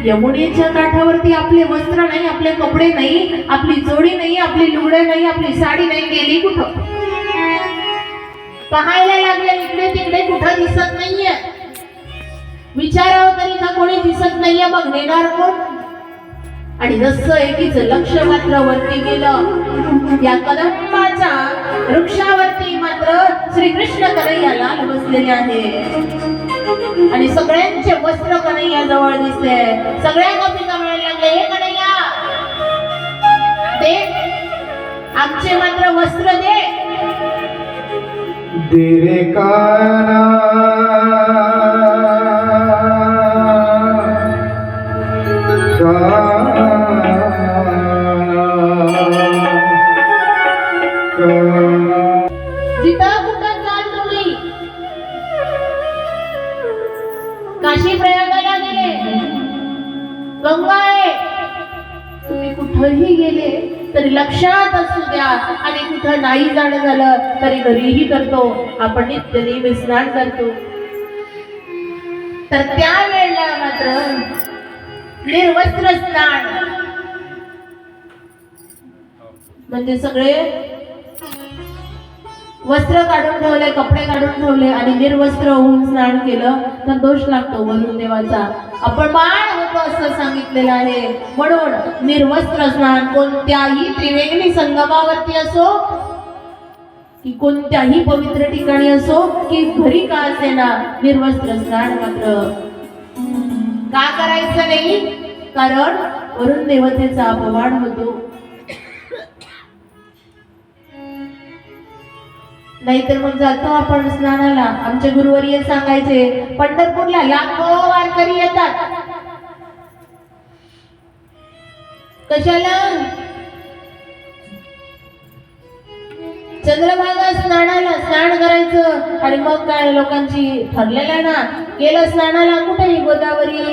यमुनेच्या काठावरती आपले वस्त्र नाही, आपले कपडे नाही, आपली जोडी नाही, आपली लुगडे नाही, आपली साडी नाही, गेली कुठं? पाहायला लागले इकडे तिकडे, कुठं दिसत नाहीये. विचारावं तरी का कोणी दिसत नाहीये, मग नेणार कोण? आणि जसं एकीच लक्ष मात्र वरती गेलं, या कदंबाच्या वृक्षावरती मात्र श्रीकृष्ण कन्हैयाला बसलेले आहे आणि सगळ्यांचे वस्त्र कन्हैया जवळ दिसते. सगळ्या गोपींना म्हणायला लागले, हे कन्हैया दे, आमचे मात्र वस्त्र दे. दे रे काना जिथं कुठं जाल तुम्ही, काशी प्रयागाला गेले, गंगा आहे, तुम्ही कुठंही गेले तरी लक्षात असू द्या. आणि कुठं नाही जाणं झालं तरी घरीही करतो आपण, नित्य नेहमी स्नान करतो. तर त्यावेळेला मात्र निर्वस्त्र स्नान म्हणजे सगळे वस्त्र काढून ठेवले, कपडे काढून ठेवले आणि निर्वस्त्र होऊन स्नान केलं तर दोष लागतो वरुण देवाचा, अपमान होतो असं सांगितलेलं आहे. म्हणून निर्वस्त्र स्नान कोणत्याही त्रिवेणी संगमावरती असो की कोणत्याही पवित्र ठिकाणी असो की घरी का असेना, निर्वस्त्र स्नान मात्र का करायचं नाही? कारण वरुण देवतेचा अपमान होतो. नाहीतर मग जातो आपण स्नानाला. आमचे गुरुवर्य सांगायचे, पंढरपूरला लाखो वारकरी येतात. कशाला? चंद्रभागा स्नानाला, स्नान करायचं. आणि मग काय लोकांची ठरलेलं ना, गेलं स्नानाला कुठेही, गोदावरी,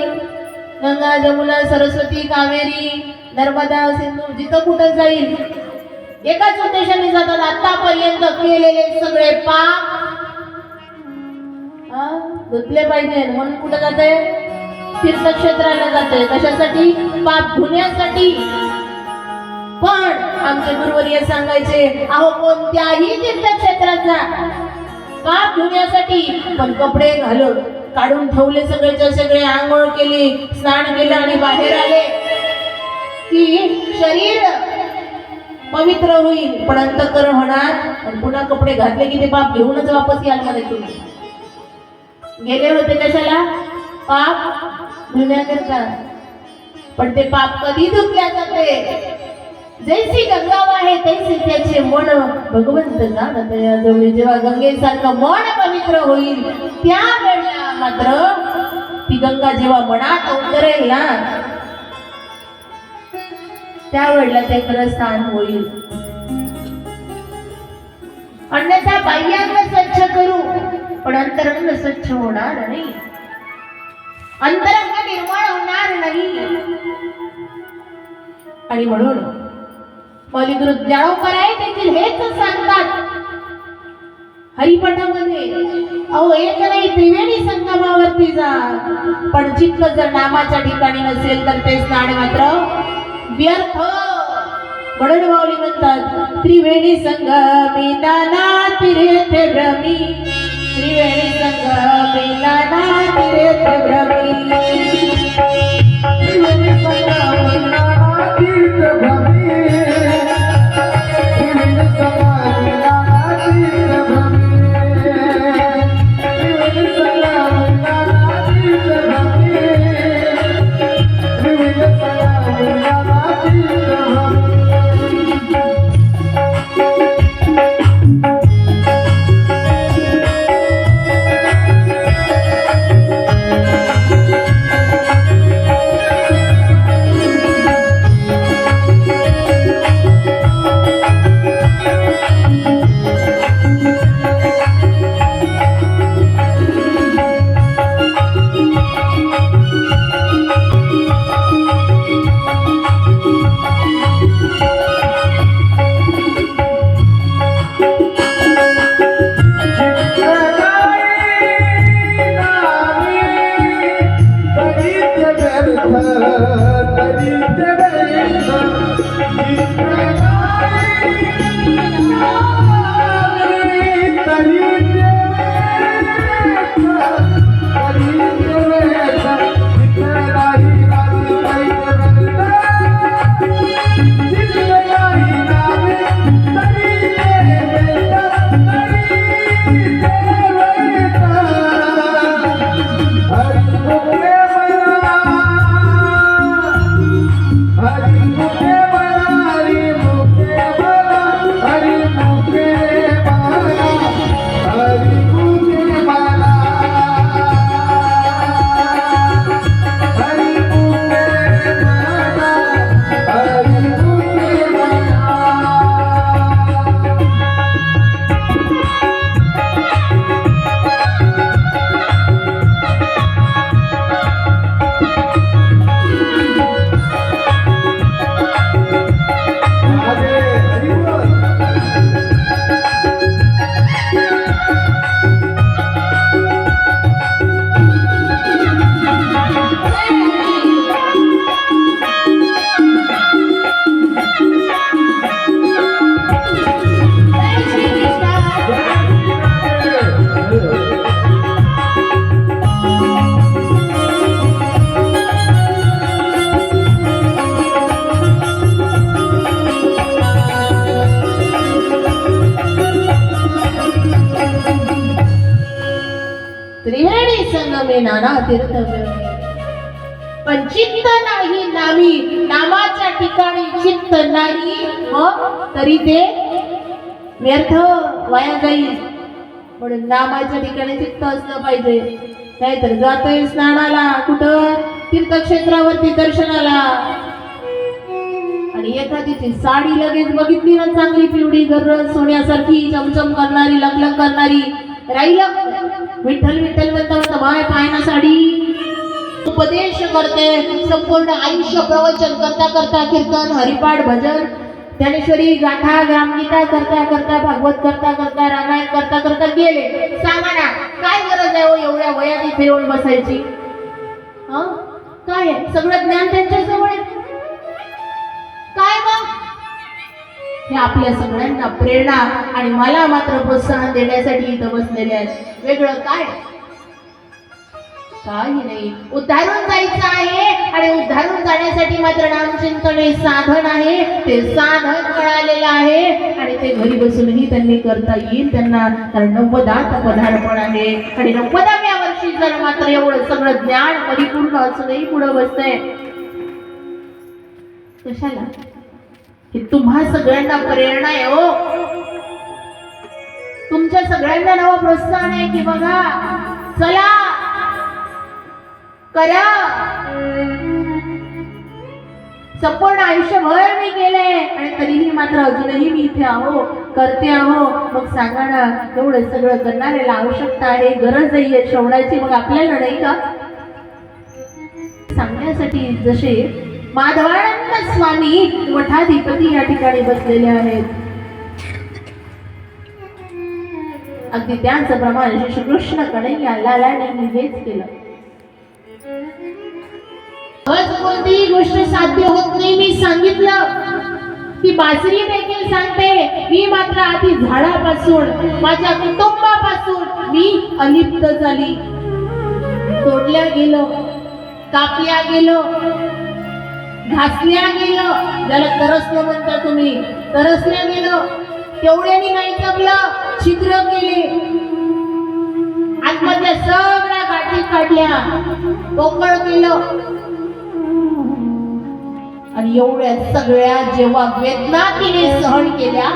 गंगा, जमुना, सरस्वती, कावेरी, नर्मदा, सिंधू, जिथं कुठं जाईल एकाच उद्देशाने जातात. आतापर्यंत केलेले सगळे पाप धुतले पाहिजे म्हणून कुठं जाते? तीर्थक्षेत्राला जाते. कशासाठी? पाप धुण्यासाठी. पण आमचे गुरुवर्य सांगायचे, अहो कोणत्याही तीर्थक्षेत्रात जा, पाप धुण्यासाठी. पण कपडे घालून काढून ठेवले सगळेच्या सगळे, आंघोळ केली, स्नान केलं आणि बाहेर आले की शरीर पवित्र होईल, पण अंतःकरण होणार. आणि पुन्हा कपडे घातले की ते पाप घेऊनच वापस याल मध्ये. तुम्ही गेले होते कशाला? पाप धुण्याकरता. पण ते पाप कधी धुतल्या जाते? जैसी गंगा आहे तैसे त्याचे मन भगवंत जाणत याजवळी. जेव्हा गंगेसारखं मन पवित्र होईल त्यावेळेला मात्र ती गंगा जेव्हा मनात उतरेल ना, त्यावेळेला ते खरं स्थान होईल. अन्यथा बाह्यांग स्वच्छ करू पण अंतरंग स्वच्छ होणार नाही, अंतरंग निर्मळ होणार नाही. आणि म्हणून मौलिक ज्ञानोपर आहे देखील हेच सांगतात हरिपाठामध्ये, अहो एक नाही त्रिवेणी संगमावरती जा. पण चित्त जर नामाच्या ठिकाणी नसेल तर ते स्नान मात्र व्यर्थ. म्हणून माऊली म्हणतात, त्रिवेणी संगमी नाना तीर्थे भ्रमी, त्रिवेणी संगमी नाना तीर्थे भ्रमी, त्रिवेणी संगमी नाना तीर्थे भ्रमी, त्रिवेणी संगमी नाना तीर्थे भ्रमी, त्रिवेणी संगमी नाना तीर्थे भ्रमी, त्रिवेणी संगमी नाना तीर्थे भ्रमी. त्रिवेणी संगमे नाना तीर्थ पण चित्त नाही नामी, नामाच्या ठिकाणी चित्त नाही तरी ते व्यर्थ वाया जाईल. म्हणून नामाच्या ठिकाणी चित्त असलं पाहिजे. नाहीतर जातोय स्नानाला कुठं, तीर्थक्षेत्रावरती दर्शनाला, आणि एखादीची साडी लगेच बघितली ना चांगली पिवळी गरज सोन्यासारखी चमचम करणारी लखलख करणारी, राहिलं विठ्ठल विठ्ठल म्हणता बाय पायना साडी. उपदेश करते, संपूर्ण आयुष्य प्रवचन करता करता कीर्तन हरिपाठ भजन ज्ञानेश्वरी गाथा ग्रामगीता करता करता भागवत करता करता रामायण करता करता गेले. सांगा ना काय गरज आहे हो एवढ्या वयात इथे येऊन बसायची? काय आहे सगळं ज्ञान त्यांच्या जवळ आहे. काय मग हे आपल्या सगळ्यांना प्रेरणा आणि मला मात्र प्रोत्साहन देण्यासाठी इथं बसलेले आहेत. वेगळं काय काही नाही. उद्धारून जायचं आहे आणि उद्धारून जाण्यासाठी मात्र नामचिंतन हे साधन आहे. ते साधन कळालेलं आहे आणि ते घरी बसूनही त्यांनी करता येईल त्यांना. कारण 90ात पदार्पण आहे आणि 90व्या वर्षी जर मात्र एवढं सगळं ज्ञान परिपूर्ण असूनही पुढे बसतंय कशाला? की तुम्हा सगळ्यांना प्रेरणा आहे हो. तुमच्या सगळ्यांना नवं प्रोत्साहन आहे की बघा चला करा. संपूर्ण आयुष्यभर मी केले आणि तरीही मात्र अजूनही मी इथे आहो करते आहो. मग सांगा ना एवढं सगळं करणाऱ्याला आवश्यकता आहे गरज आहे श्रवणाची, मग आपल्याला नाही का? सांगण्यासाठी जसे माधवानंद स्वामी मठाधिपती या ठिकाणी बसलेले आहेत, अगदी त्यांचं प्रमाण श्रीकृष्ण कन्हैया लालाने हेच केलं. कोणतीही गोष्ट साध्य होत नाही. मी सांगितलं ती बासरी देखील सांगते. मी मात्र आधी झाडापासून माझ्या कुटुंबापासून मी अलिप्त झाली. तोडल्या गेलो, कापल्या गेलो, घासल्या गेलो, ज्याला तरसलं म्हणता तुम्ही, तरसल्या गेलो. तेवढ्यानी नाही जमलं, छिद्र केले, आतमधल्या सगळ्या गाठी काढल्या, पोकळ केलं. आणि एवढ्या सगळ्या जेव्हा वेदना तिने सहन केल्या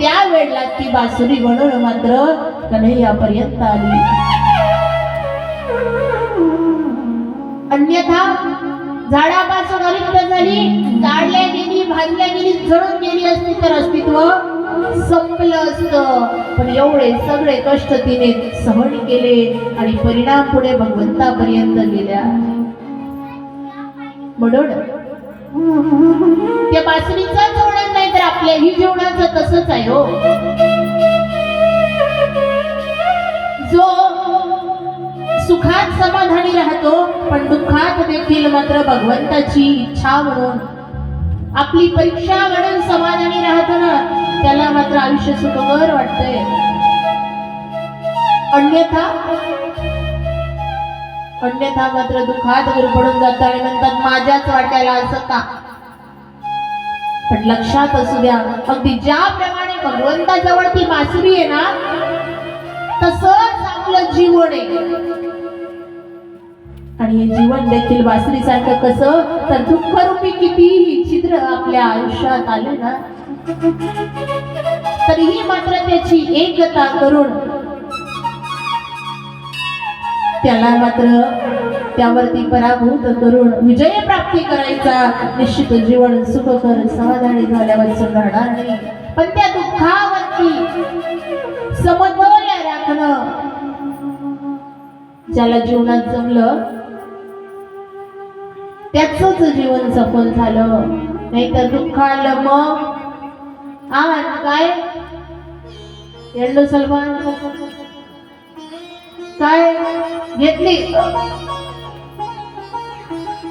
त्यावेळेला ती बासुरी म्हणून मात्र कन्हैयापर्यंत आली. अन्यथा झाडापासून अलिप्त झाली, काढल्या गेली, भाजल्या गेली, जळून गेली असती तर अस्तित्व संपलं असतं. पण एवढे सगळे कष्ट तिने सहन केले आणि परिणाम पुढे भगवंतापर्यंत गेल्या. म्हणून त्या बासरीचं जेवण नाही तर आपल्याही जेवणाचं तसंच आहे हो. जो सुखात समाधानी राहतो, पण दुःखात देखील मात्र भगवंताची इच्छा म्हणून आपली परीक्षा म्हणून समाधानी राहतो ना, त्याला मात्र आयुष्य सुखकर वाटतंय. अन्यथा मात्र दुःखात पडून जातं आणि म्हणतात माझ्याच वाट्याला असं का. पण लक्षात असू द्या, अगदी ज्याप्रमाणे भगवंताजवळ ती बासुरी आहे ना, तसंच आपलं जीवन आहे. आणि हे जीवन देखील बासरी सारखं कसं, तर दुःखरूपी कितीही छिद्र आपल्या आयुष्यात आले ना, तरीही मात्र त्याची एकता करून त्याला मात्र त्यावरती पराभूत करून विजय प्राप्ती करायचा. निश्चित जीवन सुखकर समाधानी झाल्यावर राहणार नाही, पण त्या दुःखावरती समतोल राखणं ज्याला जीवनात जमलं त्याचंच जीवन सफल झालं. नाहीतर दुःख आलं मग काय एंडो सलमान काय घेतली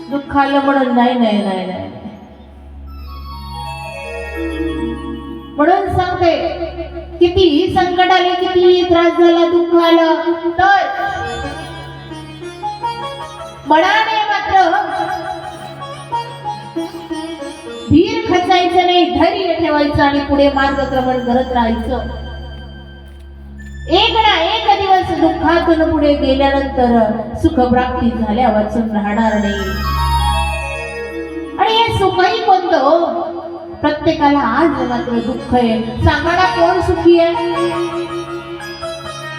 दुःख आलं म्हणून नाही नाही नाही नाही. म्हणून सांगते, कितीही संकट आले, कितीही त्रास झाला, दुःख आलं तर मनाने मात्र धीर खचायचं नाही, धैर्य ठेवायचं आणि पुढे मार्गक्रमण करत राहायचं. एक ना एक दिवस दुःखातून पुढे गेल्यानंतर सुखप्राप्ती झाल्या वाचून राहणार नाही. आणि हे सुखही कोणतं, प्रत्येकाला आज मात्र दुःख आहे. सांगायला कोण सुखी आहे,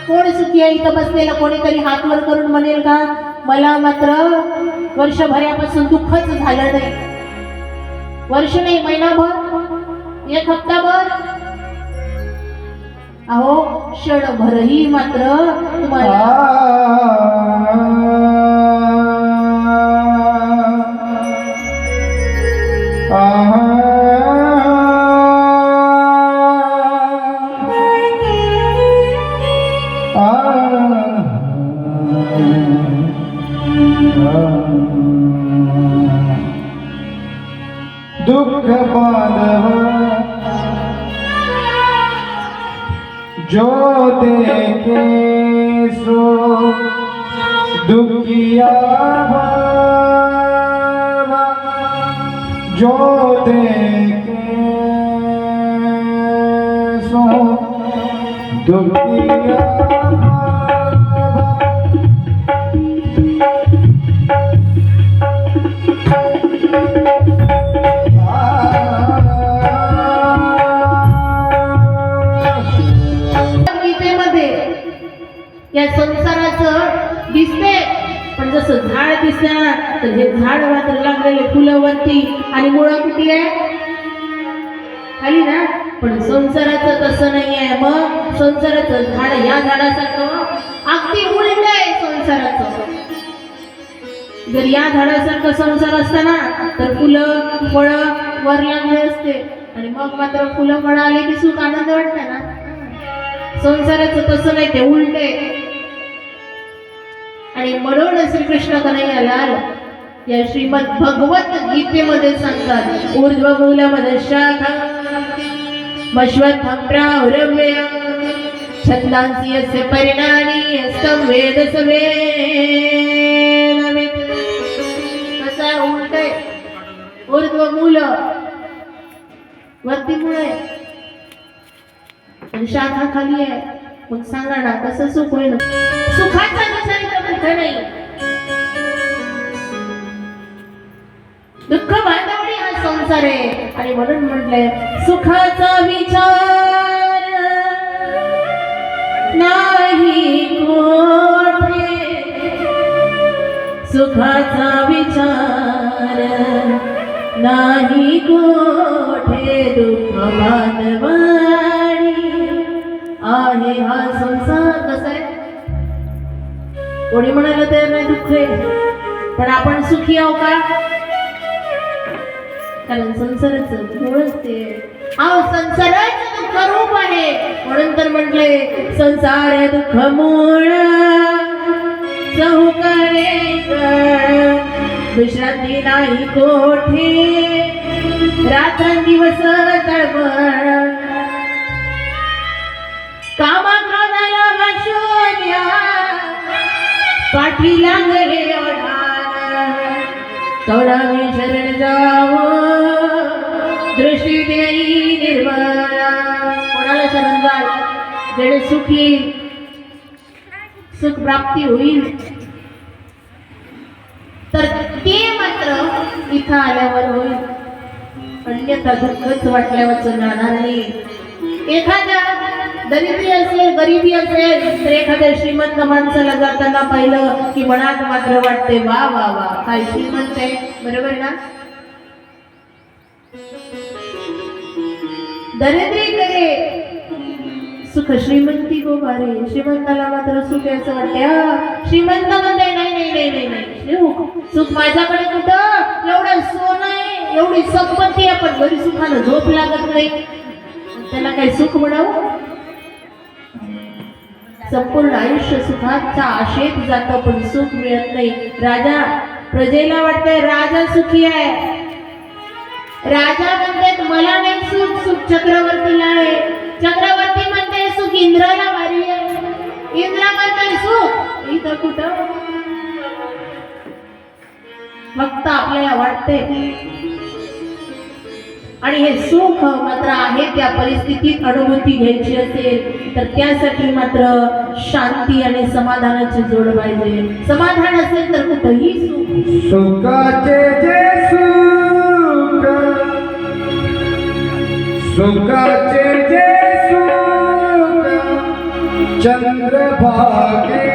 कोण सुखी आहे? इथं बसलेला कोणीतरी हात वर करून म्हणेल का, मला मात्र वर्षभरापासून दुःखच झालं नाही. वर्ष नाही, महिनाभर, एक हप्ताभर, अहो क्षणभरही मात्र तुम्हाला दुख बांधव जो देखे सो दुखिया भावा, जो देखे सो दुखिया या संसाराचं दिसते, पण जसं झाड दिसतं ना, तर हे झाड मात्र लागलेले फुलं वरती आणि मुळं कुठली आहे खाली ना. पण संसाराचं तसं नाही आहे. मग संसाराचं झाड या झाडासारखं अगदी उलट आहे संसाराचं. जर या झाडासारखं संसार असताना तर फुलं फळं वर लागले असते, आणि मग मात्र फुलं फळं आले की सुख आनंद वाटतं ना. संसाराचं तसं नाही, ते उलट आहे. आणि म्हणून श्रीकृष्ण कन्हैयालाल या श्रीमद भगवत गीतेमध्ये सांगतात, ऊर्ध्वमूलमधः शाखा मश्वत्थं प्राहुरव्ययं छन्दांसि यस्य परिणामी यस्तं वेद स वेदवित्. कसा उलट आहे, ऊर्ध्वमूल वरती मूळ आहे आणि शाखा खाली आहे. मग सांगा ना कसं सुख होईल? सुखाचा विचार दुःख नाही, दुःख बांधवणी हा संसार आहे. आणि म्हणून म्हटलंय, सुखाचा विचार नाही कोठे, सुखाचा विचार नाही कोठे, दुःख बांधवणी आहे हा संसार. कसा आहे, कोणी म्हणायला तयार नाही दुःख आहे, पण आपण सुखी आहो का? कारण संसाराचं मूळच ते संसाराचं दुःख रूप आहे. म्हणून तर म्हटले, संसार दुःख मूळ चहूकडे विश्रांती नाही कोठे रात्रंदिवस तळमळ कामाक्रोधाला वाशोन्या पाठी लागले ओढान कवडावी शरण जावो दृष्टी देई निर्मळ कोणाला शरण जाल जेणे सुख येईल सुख प्राप्ती होईल तर ते मात्र इथं आल्यावर होईल अन्यथा दुःखच वाटल्यावर जाणार नाही एखाद्या दरिद्री असेल गरिबी असेल तर एखाद्या श्रीमंत माणसाला जाताना पाहिलं की मनात मात्र वाटते वा वा वा काय श्रीमंत आहे बरोबर ना दरिद्रीकडे सुख श्रीमंती गो बारे श्रीमंताला मात्र सुख आहे असं वाटते श्रीमंत म्हणते नाही नाही नाही नाही नाही सुख माझ्याकडे कुठं एवढं सोनं आहे एवढी संपत्ती आहे पण घरी सुखानं झोप लागत नाही त्याला काही सुख म्हणावं संपूर्ण आयुष्य सुखाच्या आशेत जातं पण सुख मिळत नाही राजा प्रजेला वाटतंय राजा सुखी आहे राजा म्हणते मला नाही सुख सुख चक्रवर्तीला आहे चक्रवर्ती म्हणते सुख इंद्राला भारी आहे इंद्र म्हणते सुख इथं कुठं फक्त आपल्याला वाटते आणि हे सुख मात्र आहे त्या परिस्थितीत अनुभूती घ्यायची असेल तर त्यासाठी मात्र शांती आणि समाधानाची जोड पाहिजे समाधान असेल तर कुठंही सुख सुखाचे जे सुख सुखाचे जे सुख चंद्रभागे